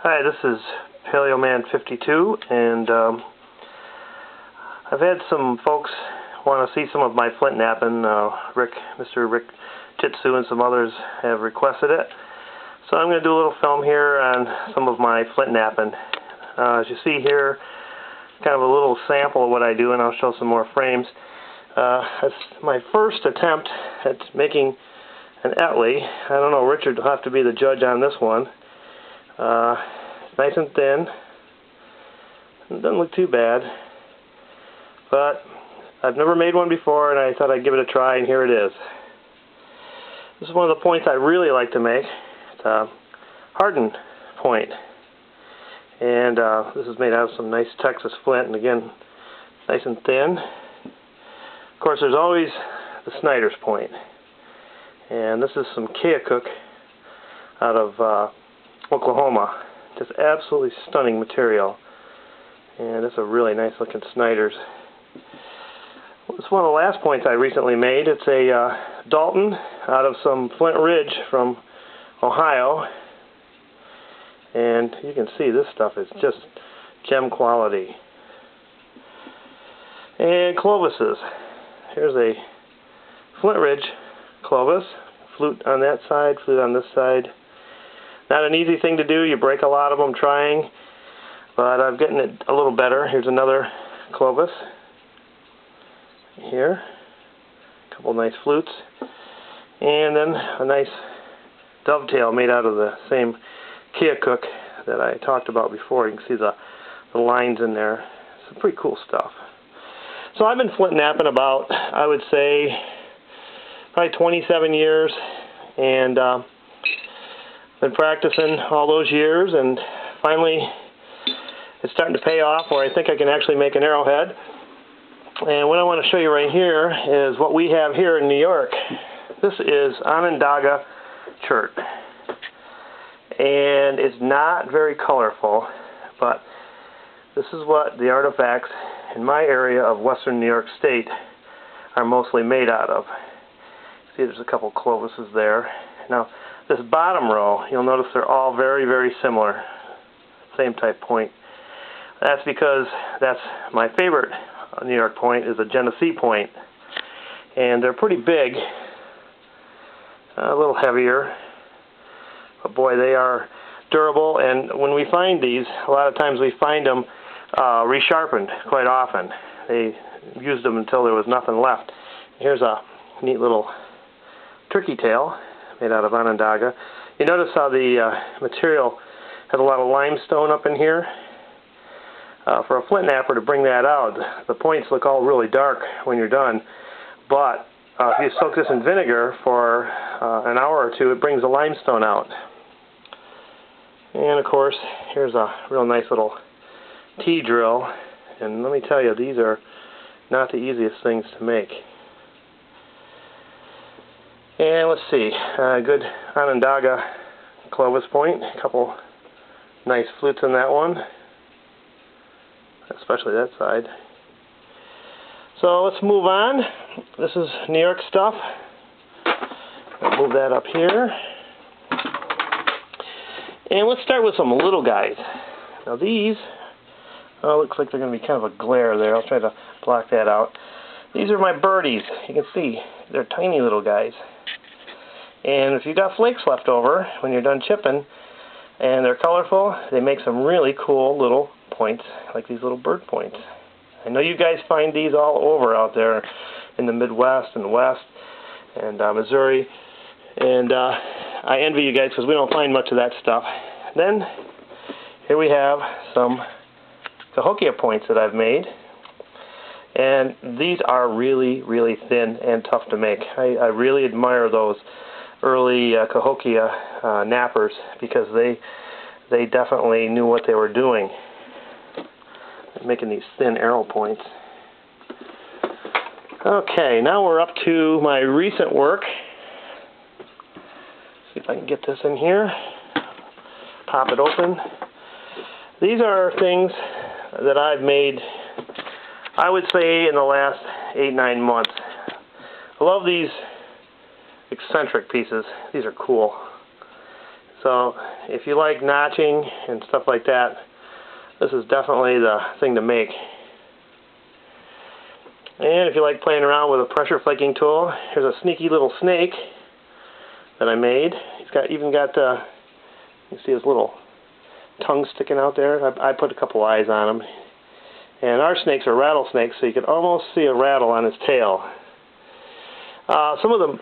Hi, this is Paleoman52, and I've had some folks want to see some of my flint napping. Mr. Rick Jitsu and some others have requested it. So I'm going to do a little film here on some of my flint napping. As you see here, kind of a little sample of what I do, and I'll show some more frames. That's my first attempt at making an Etley. I don't know, Richard will have to be the judge on this one. Nice and thin. It doesn't look too bad. But I've never made one before, and I thought I'd give it a try, and here it is. This is one of the points I really like to make. It's a hardened point. And this is made out of some nice Texas flint, and again, nice and thin. Of course, there's always the Snyder's point. And this is some Keokuk out of Oklahoma. Just absolutely stunning material. And it's a really nice looking Snyder's. It's one of the last points I recently made. It's a Dalton out of some Flint Ridge from Ohio. And you can see this stuff is just gem quality. And Clovis's. Here's a Flint Ridge Clovis. Flute on that side, flute on this side. Not an easy thing to do. You break a lot of them trying, but I'm getting it a little better. Here's another Clovis. Here. A couple nice flutes. And then a nice dovetail made out of the same Keokuk that I talked about before. You can see the lines in there. Some pretty cool stuff. So I've been flint napping about, I would say, probably 27 years, and been practicing all those years, and finally it's starting to pay off where I think I can actually make an arrowhead. And what I want to show you right here is what we have here in New York. This is Onondaga chert, and it's not very colorful, but this is what the artifacts in my area of western New York State are mostly made out of. See, there's a couple Clovises there. Now, this bottom row, you'll notice they're all very, very similar. Same type point. That's because that's my favorite New York point, is a Genesee point. And they're pretty big, a little heavier. But boy, they are durable. And when we find these, a lot of times we find them resharpened quite often. They used them until there was nothing left. Here's a neat little turkey tail made out of Onondaga. You notice how the material has a lot of limestone up in here. For a flint napper to bring that out, the points look all really dark when you're done. But if you soak this in vinegar for an hour or two, it brings the limestone out. And of course, here's a real nice little T-drill. And let me tell you, these are not the easiest things to make. And let's see, good Onondaga Clovis point. A couple nice flutes in that one, especially that side. So let's move on. This is New York stuff. I'll move that up here. And let's start with some little guys. Now these, looks like they're going to be kind of a glare there. I'll try to block that out. These are my birdies. You can see they're tiny little guys. And if you've got flakes left over when you're done chipping, and they're colorful, they make some really cool little points, like these little bird points. I know you guys find these all over out there in the Midwest and West and Missouri, and I envy you guys because we don't find much of that stuff. Then here we have some Cahokia points that I've made, and these are really, really thin and tough to make. I really admire those early Cahokia nappers, because they definitely knew what they were doing, making these thin arrow points. Okay, now we're up to my recent work. See if I can get this in here. Pop it open. These are things that I've made, I would say, in the last 8-9 months. I love these eccentric pieces. These are cool. So if you like notching and stuff like that, this is definitely the thing to make. And if you like playing around with a pressure flaking tool, here's a sneaky little snake that I made. He's even got you see his little tongue sticking out there. I put a couple eyes on him. And our snakes are rattlesnakes, so you can almost see a rattle on his tail. Some of the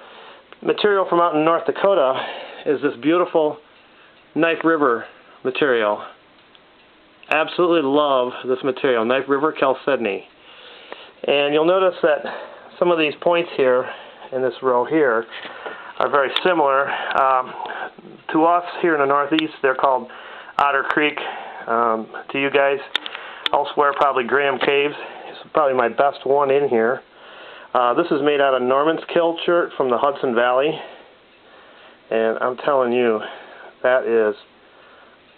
material from out in North Dakota is this beautiful Knife River material. Absolutely love this material, Knife River chalcedony. And you'll notice that some of these points here in this row here are very similar. To us here in the Northeast, they're called Otter Creek. To you guys elsewhere, probably Graham Caves. This is probably my best one in here. This is made out of Norman's Kill chert from the Hudson Valley. And I'm telling you, that is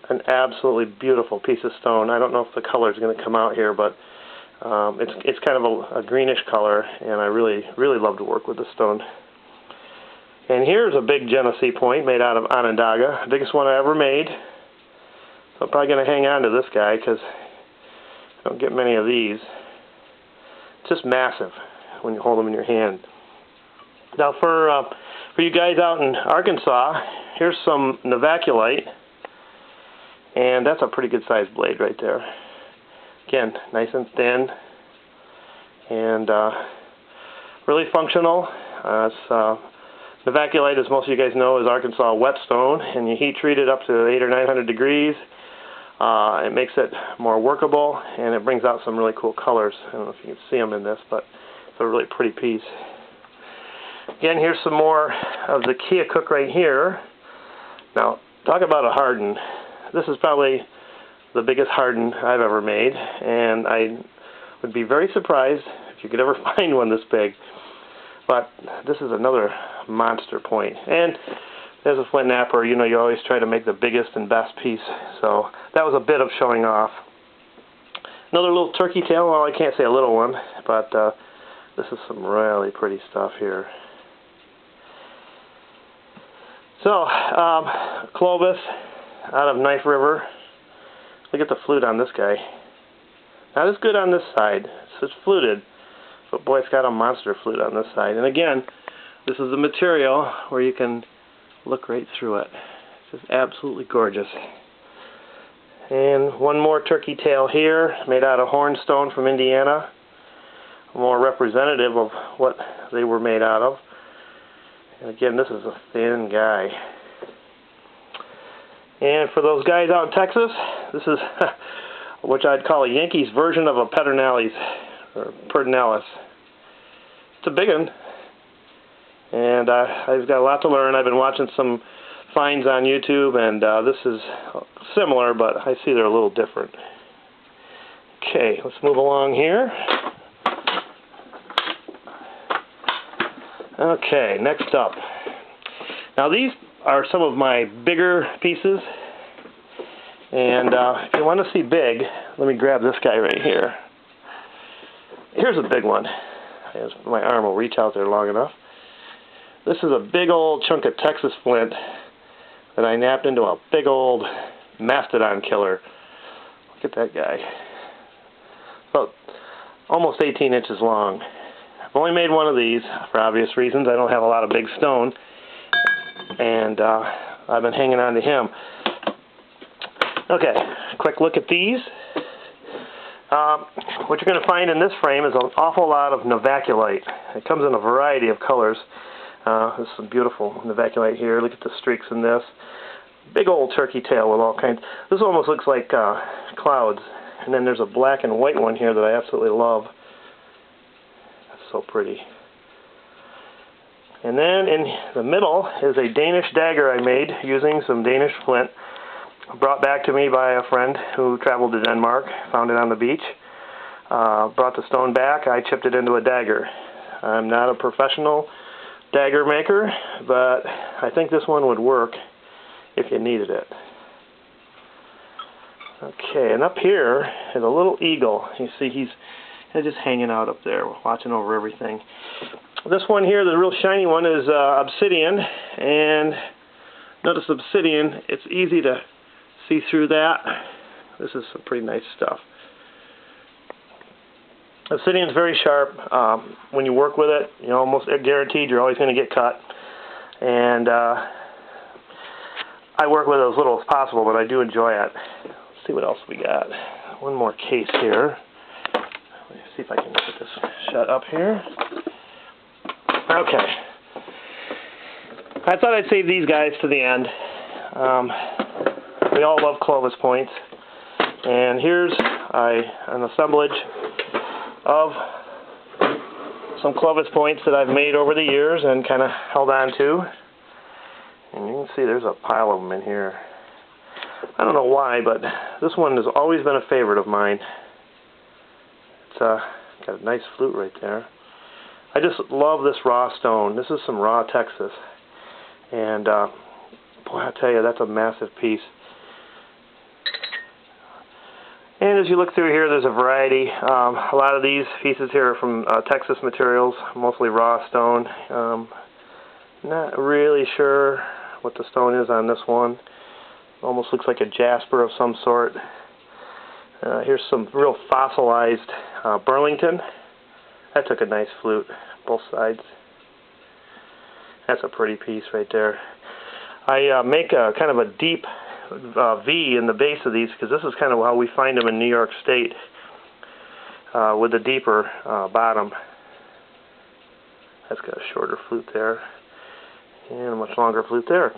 an absolutely beautiful piece of stone. I don't know if the color is going to come out here, but it's kind of a greenish color, and I really love to work with the stone. And here's a big Genesee point made out of Onondaga, the biggest one I ever made. So I'm probably going to hang on to this guy because I don't get many of these. It's just massive when you hold them in your hand. Now for you guys out in Arkansas, here's some Novaculite, and that's a pretty good sized blade right there. Again, nice and thin, and really functional. Novaculite, as most of you guys know, is Arkansas whetstone, and you heat treat it up to 800 or 900 degrees. It makes it more workable, and it brings out some really cool colors. I don't know if you can see them in this, but it's a really pretty piece. Again, here's some more of the Keokuk right here. Now, talk about a harden. This is probably the biggest harden I've ever made, and I would be very surprised if you could ever find one this big. But this is another monster point. And as a flint knapper, you know, you always try to make the biggest and best piece. So that was a bit of showing off. Another little turkey tail. Well, I can't say a little one, but this is some really pretty stuff here. So, Clovis out of Knife River. Look at the flute on this guy. Not as good on this side. It's fluted, but boy, it's got a monster flute on this side. And again, this is the material where you can look right through it. It's just absolutely gorgeous. And one more turkey tail here, made out of hornstone from Indiana. More representative of what they were made out of. And again, this is a thin guy. And for those guys out in Texas, this is which I'd call a Yankees version of a pedernales, or pedernales. It's a big one, and I've got a lot to learn. I've been watching some finds on YouTube, and this is similar, but I see they're a little different. Okay, let's move along here. Okay, next up. Now these are some of my bigger pieces, and if you want to see big, let me grab this guy right here. Here's a big one. My arm will reach out there long enough. This is a big old chunk of Texas flint that I napped into a big old mastodon killer. Look at that guy. About almost 18 inches long. I've only made one of these for obvious reasons. I don't have a lot of big stone, and I've been hanging on to him. Okay, quick look at these. What you're going to find in this frame is an awful lot of Novaculite. It comes in a variety of colors. This is beautiful Novaculite here. Look at the streaks in this. Big old turkey tail with all kinds. This almost looks like clouds. And then there's a black and white one here that I absolutely love. That's so pretty. And then in the middle is a Danish dagger I made using some Danish flint, brought back to me by a friend who traveled to Denmark, found it on the beach, brought the stone back, I chipped it into a dagger. I'm not a professional dagger maker, but I think this one would work if you needed it. Okay, and up here is a little eagle. You see he's just hanging out up there, watching over everything. This one here, the real shiny one, is obsidian, and Notice obsidian, it's easy to see through that. This is some pretty nice stuff. Obsidian is very sharp. When you work with it, you're almost guaranteed you're always going to get cut. And I work with it as little as possible, but I do enjoy it. Let's see what else we got. One more case here. Let me see if I can get this shut up here. Okay. I thought I'd save these guys to the end. We all love Clovis points. And here's an assemblage of some Clovis points that I've made over the years and kind of held on to. And you can see there's a pile of them in here. I don't know why, but this one has always been a favorite of mine. It's got a nice flute right there. I just love this raw stone. This is some raw Texas. And boy, I tell you, that's a massive piece. And as you look through here, there's a variety. A lot of these pieces here are from Texas materials, mostly raw stone. Not really sure what the stone is on this one. Almost looks like a jasper of some sort. Here's some real fossilized Burlington. That took a nice flute, both sides. That's a pretty piece right there. I make a kind of a deep V in the base of these because this is kind of how we find them in New York State, with a deeper bottom. That's got a shorter flute there and a much longer flute there.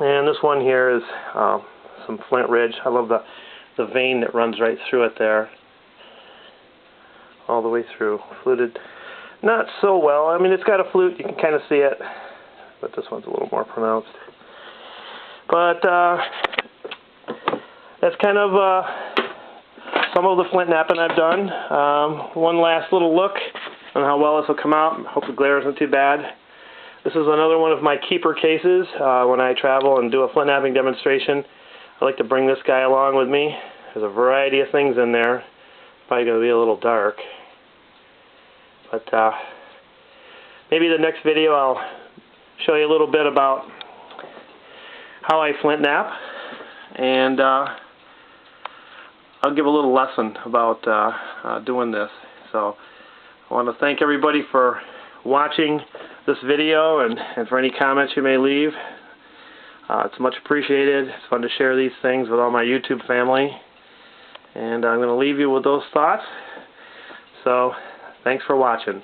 And this one here is some flint ridge. I love the vein that runs right through it there, all the way through. Fluted not so well. I mean, it's got a flute, you can kind of see it, but this one's a little more pronounced. But that's kind of some of the flint napping I've done. One last little look on how well this will come out. Hope the glare isn't too bad. This is another one of my keeper cases. When I travel and do a flint napping demonstration, I like to bring this guy along with me. There's a variety of things in there. It's probably going to be a little dark. But maybe the next video I'll show you a little bit about how I flint nap, and I'll give a little lesson about doing this. So I want to thank everybody for watching this video and for any comments you may leave. It's much appreciated. It's fun to share these things with all my YouTube family, and I'm going to leave you with those thoughts. So thanks for watching.